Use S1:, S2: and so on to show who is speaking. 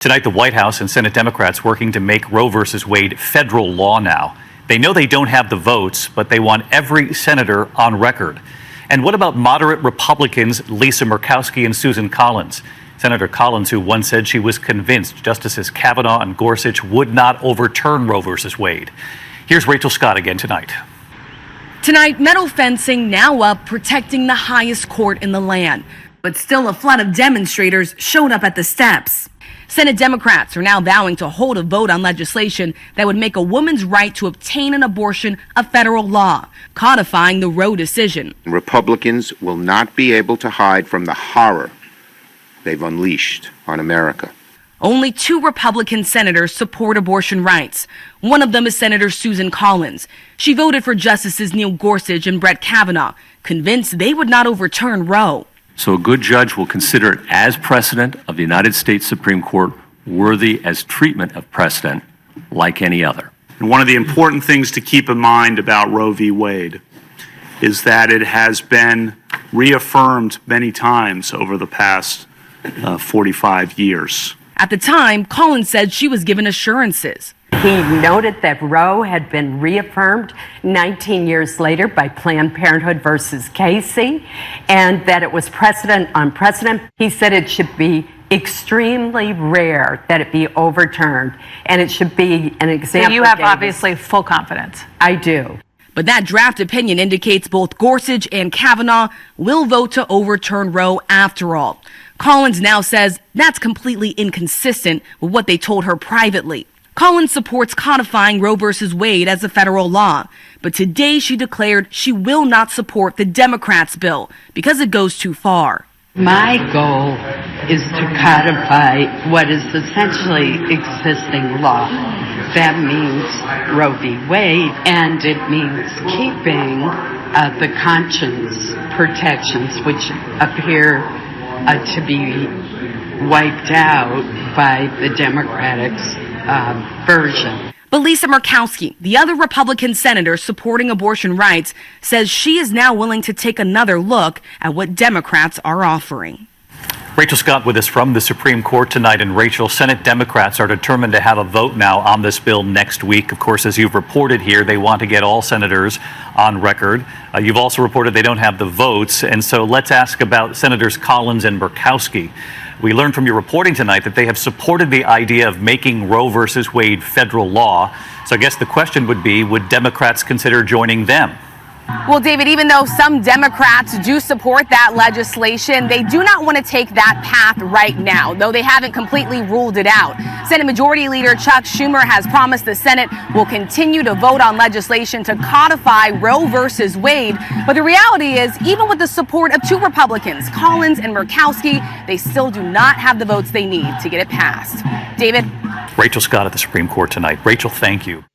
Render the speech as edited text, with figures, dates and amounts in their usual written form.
S1: Tonight, the White House and Senate Democrats working to make Roe v. Wade federal law now. They know they don't have the votes, but they want every senator on record. And what about moderate Republicans Lisa Murkowski and Susan Collins? Senator Collins, who once said she was convinced Justices Kavanaugh and Gorsuch would not overturn Roe v. Wade. Here's Rachel Scott again tonight.
S2: Tonight, metal fencing now up, protecting the highest court in the land. But still a flood of demonstrators showed up at the steps. Senate Democrats are now vowing to hold a vote on legislation that would make a woman's right to obtain an abortion a federal law, codifying the Roe decision.
S3: Republicans will not be able to hide from the horror they've unleashed on America.
S2: Only 2 Republican senators support abortion rights. One of them is Senator Susan Collins. She voted for Justices Neil Gorsuch and Brett Kavanaugh, convinced they would not overturn Roe.
S4: So a good judge will consider it as precedent of the United States Supreme Court, worthy as treatment of precedent like any other.
S5: And one of the important things to keep in mind about Roe v. Wade is that it has been reaffirmed many times over the past 45 years.
S2: At the time, Collins said she was given assurances.
S6: He noted that Roe had been reaffirmed 19 years later by Planned Parenthood versus Casey, and that it was precedent on precedent. He said it should be extremely rare that it be overturned, and it should be an example.
S7: So you have obviously full confidence.
S6: I do.
S2: But that draft opinion indicates both Gorsuch and Kavanaugh will vote to overturn Roe after all. Collins now says that's completely inconsistent with what they told her privately. Collins supports codifying Roe v. Wade as a federal law, but today she declared she will not support the Democrats' bill because it goes too far.
S8: My goal is to codify what is essentially existing law. That means Roe v. Wade, and it means keeping the conscience protections, which appear to be wiped out by the Democrats' version.
S2: But Lisa Murkowski, the other Republican senator supporting abortion rights, says she is now willing to take another look at what Democrats are offering.
S1: Rachel Scott with us from the Supreme Court tonight. And Rachel, Senate Democrats are determined to have a vote now on this bill next week. Of course, as you've reported here, they want to get all senators on record. You've also reported they don't have the votes. And so let's ask about Senators Collins and Murkowski. We learned from your reporting tonight that they have supported the idea of making Roe v. Wade federal law. So I guess the question would be, would Democrats consider joining them?
S9: Well, David, even though some Democrats do support that legislation, they do not want to take that path right now, though they haven't completely ruled it out. Senate Majority Leader Chuck Schumer has promised the Senate will continue to vote on legislation to codify Roe v. Wade. But the reality is, even with the support of 2 Republicans, Collins and Murkowski, they still do not have the votes they need to get it passed. David?
S1: Rachel Scott at the Supreme Court tonight. Rachel, thank you.